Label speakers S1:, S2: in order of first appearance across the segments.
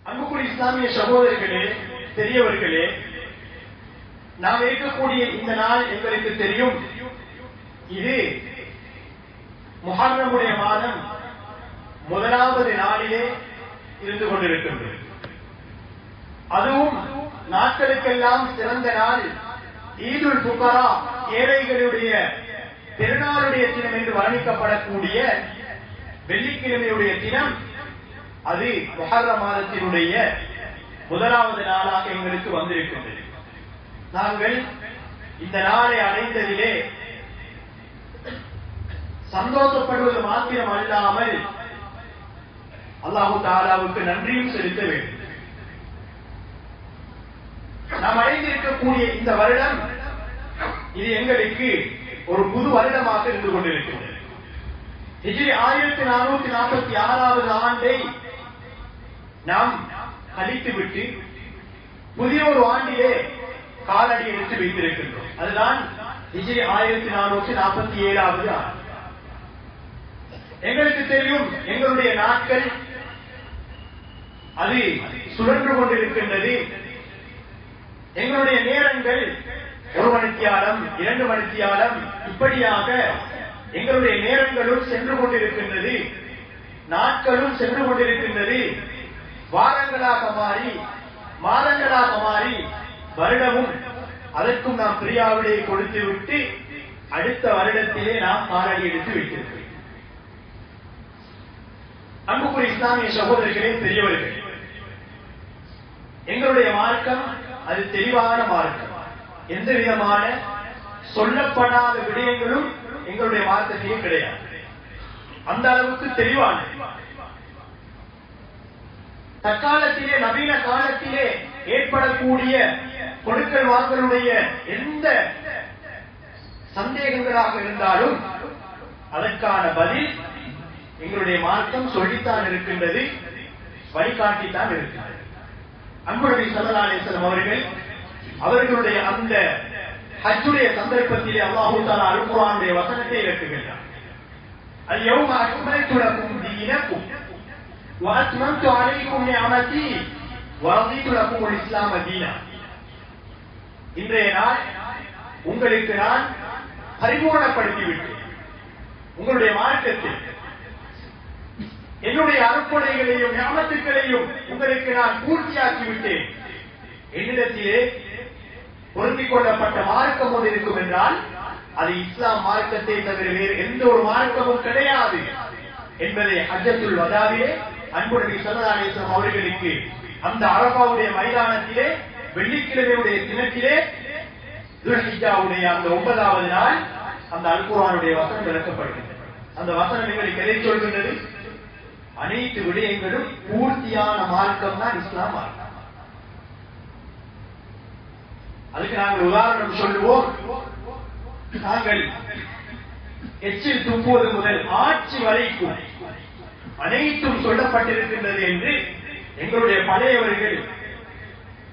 S1: அன்புக்குரிய இஸ்லாமிய சகோதரர்களே, பெரியவர்களே, நாம் இருக்கக்கூடிய இந்த நாள் எங்களுக்கு தெரியும். இது முஹர்ரமுடைய மாதம் முதலாவது நாளிலே இருந்து கொண்டிருக்கின்றது. அதுவும் நாட்களுக்கெல்லாம் சிறந்த நாள் ஈதுல் புகரா, ஏழைகளுடைய பெருநாளுடைய தினம் என்று வர்ணிக்கப்படக்கூடிய வெள்ளிக்கிழமையுடைய தினம். அது முஹர்ரம் மாதத்தினுடைய முதலாவது நாளாக எங்களுக்கு வந்திருக்கின்றது. நாங்கள் இந்த நாளை அடைந்ததிலே சந்தோஷப்படுவது மாத்திரம் அல்லாமல் அல்லாஹு தஆலாவுக்கு நன்றியும் செலுத்த வேண்டும். நாம் அடைந்திருக்கக்கூடிய இந்த வருடம் இது எங்களுக்கு ஒரு புது வருடமாக இருந்து கொண்டிருக்கிறது. ஹிஜ்ரி 1446வது ஆண்டை நாம் கழித்துவிட்டு புதிய ஒரு ஆண்டிலே காலடி எடுத்து வைத்திருக்கின்றோம். அதுதான் ஹிஜ்ரி 1447வது ஆண்டு. எங்களுக்கு தெரியும், எங்களுடைய நாட்கள் அது சுழன்று கொண்டிருக்கின்றது. எங்களுடைய நேரங்கள் 1 மணித்தியாலம், 2 மணித்தியாலம், இப்படியாக எங்களுடைய நேரங்களும் சென்று கொண்டிருக்கின்றது. நாட்களும் சென்று கொண்டிருக்கின்றது. வாரங்களாக மாறி, மாதங்களாக மாறி, வருடமும் அதற்கும் நாம் பிரியாவிடையை கொடுத்து விட்டு அடுத்த வருடத்திலே நாம் காலடி எடுத்து வைத்திருக்கிறோம். அன்புக்குரிய இஸ்லாமிய சகோதரர்களே, பெரியவர்களே, எங்களுடைய மார்க்கம் அது தெளிவான மார்க்கம். எந்த விதமான சொல்லப்படாத விடயங்களும் எங்களுடைய மார்க்கத்திலே கிடையாது. அந்த அளவுக்கு தெளிவான, தற்காலத்திலே நவீன காலத்திலே ஏற்படக்கூடிய கொடுக்கல் வாங்கலுடைய எந்த சந்தேகங்களாக இருந்தாலும் அதற்கான பதில் எங்களுடைய மார்க்கம் சொல்லித்தான் இருக்கின்றது, வழிகாட்டித்தான் இருக்கின்றது. அன்பு நபி ஸல்லல்லாஹு அலைஹி வஸல்லம் அவர்களுடைய அந்த ஹஜ்ஜுடைய சந்தர்ப்பத்திலே அல்லாஹ் தஆலா அல் குர்ஆனுடைய வசனத்தை இறக்குகின்றார். அல்-யௌம அக்மல்து லக்கும் தீனக்கும் வ அத்மம்து அலைக்கும் நிஅமதி வ ரதீது லக்கும் அல்-இஸ்லாம தீனா. இன்றைய நாள் உங்களுக்கு நான் பரிபூர்ணப்படுத்தி விட்டேன். உங்களுடைய மார்க்கத்தில் என்னுடைய அருட்கொடைகளையும் நிஅமத்துக்களையும் உங்களுக்கு நான் பூர்த்தியாக்கி விட்டேன். என்னிடத்திலே பொருந்திக் கொள்ளப்பட்ட மார்க்கம் ஒன்று இருக்கும் என்றால் அது இஸ்லாம் மார்க்கத்தை தவிர வேறு எந்த ஒரு மார்க்கமும் கிடையாது என்பதை ஹஜ்ஜத்துல் வதாவிலே அன்பு நபி ஸல்லல்லாஹு அலைஹி வஸல்லம் அவர்களுக்கு அந்த அரபாவுடைய மைதானத்திலே வெள்ளிக்கிழமையுடைய தினத்திலே துல்ஹிஜ்ஜாவுடைய அந்த 9வது நாள் அந்த அல் குர்ஆனுடைய வசனம் விளக்கப்படுகிறது. அந்த வசனம் எங்களுக்கு எதை சொல்கின்றது? அனைத்து விடயங்களும் பூர்த்தியான மார்க்கம் தான் இஸ்லாம் மார்க்கம். அதுக்கு நாங்கள் உதாரணம் சொல்லுவோம். நாங்கள் எச்சில் துப்புவது முதல் ஆட்சி வரைக்கும் அனைத்தும் சொல்லப்பட்டிருக்கின்றது என்று எங்களுடைய பழையவர்கள்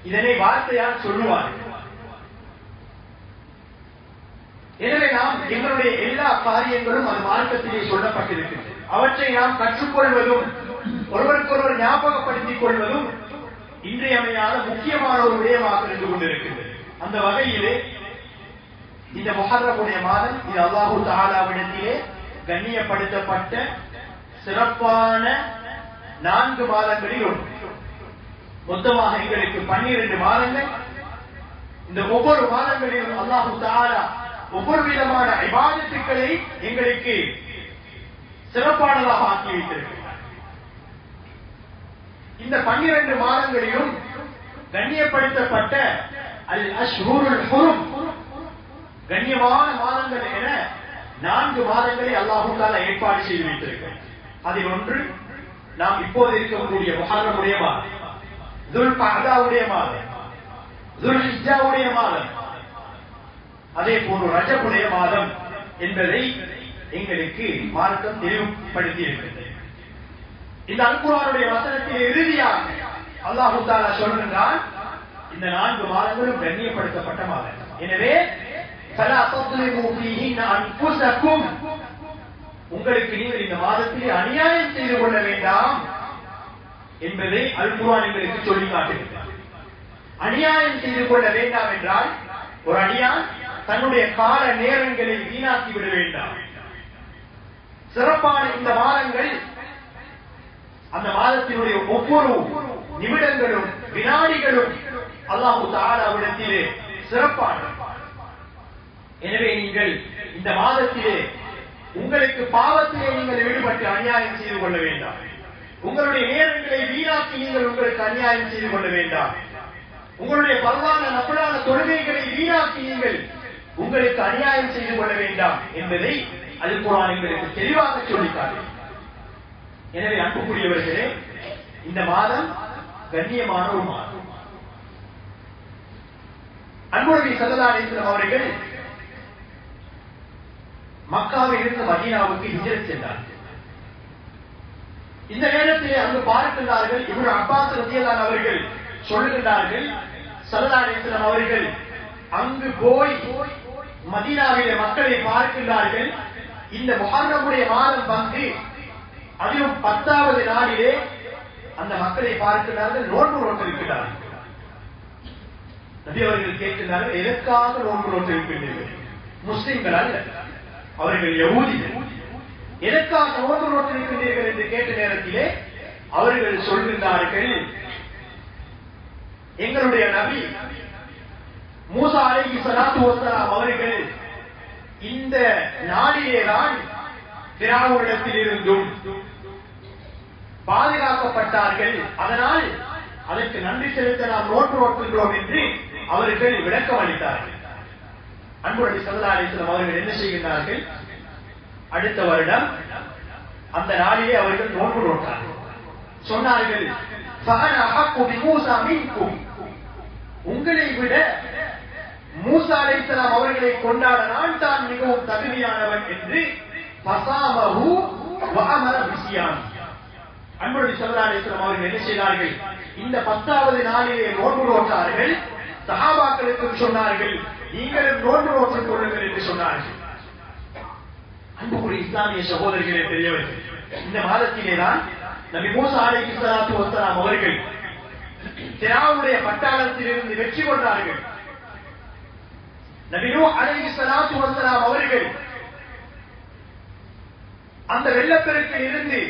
S1: இதனை வார்த்தையால் சொல்லுவார்கள். எனவே நாம் எங்களுடைய எல்லா காரியங்களும் அது மார்க்கத்திலே சொல்லப்பட்டிருக்கின்றது. அவற்றை நாம் கற்றுக்கொள்வதும் ஒருவருக்கொருவர் ஞாபகப்படுத்திக் கொள்வதும் இன்றியமையாத முக்கியமான ஒரு விடயமாக இருந்து கொண்டிருக்கின்றது. அந்த வகையிலே இந்த முஹர்ரமுடைய மாதம் இது அல்லாஹு தஆலாவிடத்திலே கண்ணியப்படுத்தப்பட்ட சிறப்பான 4 மாதங்களில் ஒன்று. மொத்தமாக எங்களுக்கு 12 மாதங்கள். இந்த ஒவ்வொரு மாதங்களிலும் அல்லாஹு தஆலா ஒவ்வொரு விதமான இபாதத்துக்களை எங்களுக்கு சிறப்பானதாக ஆக்கி வைத்திருக்கிறார். இந்த 12 மாதங்களிலும் கண்ணியப்படுத்தப்பட்ட அல் அஷ்ஹுருல் ஹுரும், கண்ணியமான மாதங்கள் என 4 மாதங்களை அல்லாஹ் தஆலா ஏற்பாடு செய்து வைத்திருக்கிறார். அதில் ஒன்று நாம் இப்போது இருக்கக்கூடிய முஹர்ரமுடைய மாதம், துல்கஅதாவுடைய மாதம், துல்ஹிஜ்ஜாவுடைய மாதம், அதே போன்று ரஜபுடைய மாதம் என்பதை எங்களுக்கு மார்க்கம் தெளிவுபடுத்தி இருக்கிறது. இந்த அல் குர்ஆனுடைய வசனத்தில் இறுதியாக அல்லாஹ் தஆலா சொல்கிறான், இந்த 4 மாதங்களும் கண்ணியப்படுத்தப்பட்ட மாதங்கள். எனவே ஃபலா தظلموا فيهن انفسكم, உங்களுக்கு நீங்கள் இந்த மாதத்திலே அநியாயம் செய்து கொள்ள வேண்டாம் என்பதை அல் குர்ஆன் எங்களுக்கு சொல்லி காட்டுகிறது. அநியாயம் செய்து கொள்ள வேண்டாம் என்றால் ஒரு அடியான் தன்னுடைய கால நேரங்களை வீணாக்கி விட வேண்டாம். சிறப்பான இந்த மாதங்கள், அந்த மாதத்தினுடைய ஒவ்வொரு நிமிடங்களும் வினாடிகளும் அல்லாஹ் தஆலாவிடத்திலே சிறப்பானது. எனவே நீங்கள் இந்த மாதத்திலே உங்களுக்கு பாவத்திலே நீங்கள் ஈடுபட்டு அநியாயம் செய்து கொள்ள வேண்டாம். உங்களுடைய நேரங்களை வீணாக்கி நீங்கள் உங்களுக்கு அநியாயம் செய்து கொள்ள வேண்டாம். உங்களுடைய பரவான நபலான தொழுகைகளை வீணாக்கி நீங்கள் உங்களுக்கு அநியாயம் செய்து கொள்ள வேண்டாம் என்பதை அல் குர்ஆன் எங்களுக்கு தெளிவாக சொல்லிக்காட்டு. எனவே அன்புக்குரியவர்களே, இந்த மாதம் கண்ணியமான ஒரு மாதம். அன்புநபி ஸல்லல்லாஹு அலைஹி வஸல்லம் அவர்கள் மக்காவில் இருந்து மதீனாவுக்கு ஹிஜ்ரத் சென்றார்கள். இந்த நேரத்திலே அங்கு பார்க்கின்றார்கள், இப்னு அப்பாஸ் ரலியல்லாஹு அவர்கள் சொல்லுகின்றார்கள், ஸல்லல்லாஹு அலைஹி வஸல்லம் அவர்கள் அங்கு போய் மதீனாவிலே மக்களை பார்க்கின்றார்கள். இந்த முஹர்ரமுடைய மாதம் வந்து அதிலும் 10வது நாளிலே அந்த மக்களை பார்க்கிறார்கள், நோன்பு நோட்டிருக்கிறார்கள். நபி அவர்கள் கேட்கிறார்கள், எதற்காக நோன்பு நோட்டிருக்கின்றீர்கள்? முஸ்லிம்கள் அல்ல, அவர்கள் யஹூதிகள். எதற்காக நோன்பு நோட்டிருக்கின்றீர்கள் என்று கேட்ட நேரத்திலே அவர்கள் சொல்கின்றார்கள், எங்களுடைய நபி மூசா அலைஹிஸ்ஸலாத்து வஸ்ஸலாம் அவர்கள் இந்த நாளிலேதான் ஃபிரௌனிடத்தில் இருந்தும் பாதுகாக்கப்பட்டார்கள். அதனால் அதற்கு நன்றி செலுத்த நாம் நோன்பு நோக்குகிறோம் என்று அவர்கள் விளக்கம் அளித்தார்கள். அன்பு நபி ஸல்லல்லாஹு அலைஹி வஸல்லம் அவர்கள் என்ன செய்கிறார்கள்? அடுத்த வருடம் அந்த நாளிலே அவர்கள் நோன்பு நோட்டார்கள். சொன்னார்கள், ஃபஅனா அஹக்கு பிமூஸா மின்கும், உங்களை விட மூசா அலைஹிஸ்ஸலாம் அவர்களை கொண்டாட நான் தான் மிகவும் தகுதியானவன் என்று ஃபஸாமஹு வஅமர பிஸியாம். அன்பு நபி ஸல்லல்லாஹு அலைஹி வஸல்லம் அவர்கள் என்ன செய்தார்கள்? இந்த 10வது நாளிலே நோன்பு நோட்டார்கள். சஹாபாக்களுக்கு சொன்னார்கள், நீங்களும் நோன்பு நோட்டுக் கொள்ளுங்கள் என்று சொன்னார்கள். அன்புக்குரிய இஸ்லாமிய சகோதரர்களே, பெரியவர்கள், இந்த மாதத்திலேதான் நபி மூசா அலைஹிஸ்ஸலாத்து வஸ்ஸலாம் அவர்கள் ஃபிரௌனுடைய பட்டாளத்தில் இருந்து வெற்றி கொண்டார்கள். நபி நூஹ் அலைஹிஸ்ஸலாத்து வஸ்ஸலாம் அவர்கள் அந்த வெள்ளப்பெருக்கில் இருந்து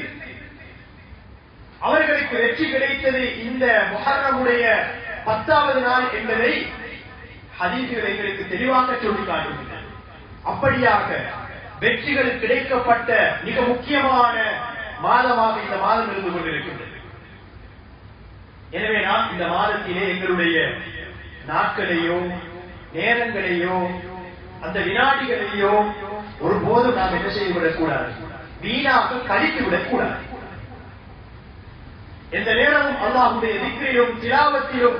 S1: அவர்களுக்கு வெற்றி கிடைத்தது இந்த முஹர்ரமுடைய 10வது நாள் என்பதை ஹதீஸ்கள் எங்களுக்கு தெளிவாக சொல்லிக் காட்டுகின்றன. அப்படியாக வெற்றிகள் கிடைக்கப்பட்ட மிக முக்கியமான மாதமாக இந்த மாதம் இருந்து கொண்டிருக்கின்றது. எனவே நாம் இந்த மாதத்திலே எங்களுடைய நாட்களையோ நேரங்களையோ அந்த வினாடிகளையோ ஒருபோதும் நாம் என்ன செய்துவிடக் கூடாது, வீணாக கழித்து விடக்கூடாது. எந்த நேரமும் அல்லாஹ்வுடைய திக்ரிலும் திலாவத்திலும்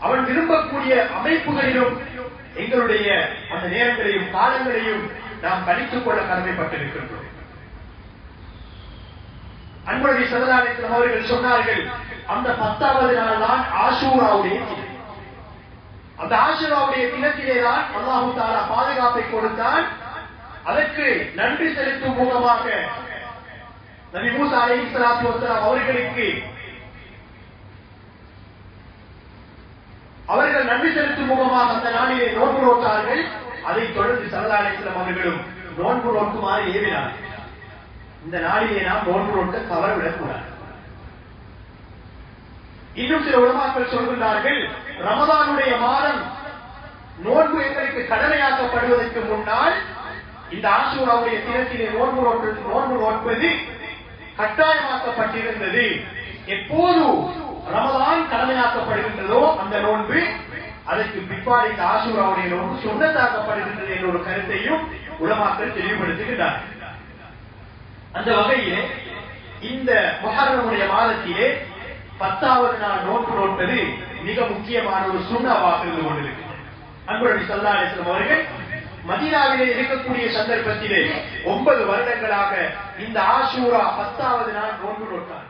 S1: அவன் விரும்பக்கூடிய அமைப்புகளிலும் எங்களுடைய அந்த நேரங்களையும் காலங்களையும் நாம் கழித்துக் கொள்ள கடமைப்பட்டிருக்கின்றோம். அன்பு நபி ஸல்லல்லாஹு அலைஹி வஸல்லம் அவர்கள் சொன்னார்கள், அந்த 10வது நாள் தான் ஆஷூராவுடைய தினம். அந்த ஆஷூராவுடைய தினத்திலே தான் அல்லாஹ் தஆலா பாதுகாப்பை கொடுத்தான். அதற்கு நன்றி செலுத்தும் முகமாக நபி மூசா அலைஹிஸ்ஸலாத்து வஸ்ஸலாம் அவர்கள் நன்றி செலுத்தும் முகமாக அந்த நாளிலே நோன்பு நோட்டார்கள். அதைத் தொடர்ந்து ஸல்லல்லாஹு அலைஹி வஸல்லம் அவர்களும் நோன்பு நோக்குமாறு ஏவினார்கள். இந்த நாளிலே நாம் நோன்பு நோக்க தவறவிடக் கூடாது. இன்னும் சில உலமாக்கள் சொல்கின்றார்கள், ரமதானுடைய மாதம் நோன்பு எங்களுக்கு கடமையாக்கப்படுவதற்கு முன்னால் இந்த ஆஷூராவுடைய தினத்திலே நோன்பு நோட்பது கட்டாயமாக்கப்பட்டிருந்தது. எப்போது ரமதான் கடமையாக்கப்படுகின்றதோ அந்த நோன்பு, அதற்கு பிற்பாடு இந்த ஆஷூராவுடைய நோன்பு சுன்னத்தாக்கப்படுகின்றது என்ற ஒரு கருத்தையும் உலமாக்கள் தெளிவுபடுத்துகின்றார்கள். அந்த வகையிலே இந்த முஹர்ரமுடைய மாதத்திலே 10வது நாள் நோன்பு நோட்பது மிக முக்கியமான ஒரு சுன்னவாக இருந்து கொண்டிருக்கிறது. அன்பு நபி ஸல்லல்லாஹு அலைஹி வஸல்லம் அவர்கள் மதீனாவிலே இருக்கக்கூடிய சந்தர்ப்பத்திலே 9 வருடங்களாக இந்த ஆஷூரா 10வது நாள் நோன்பு நோட்டார்.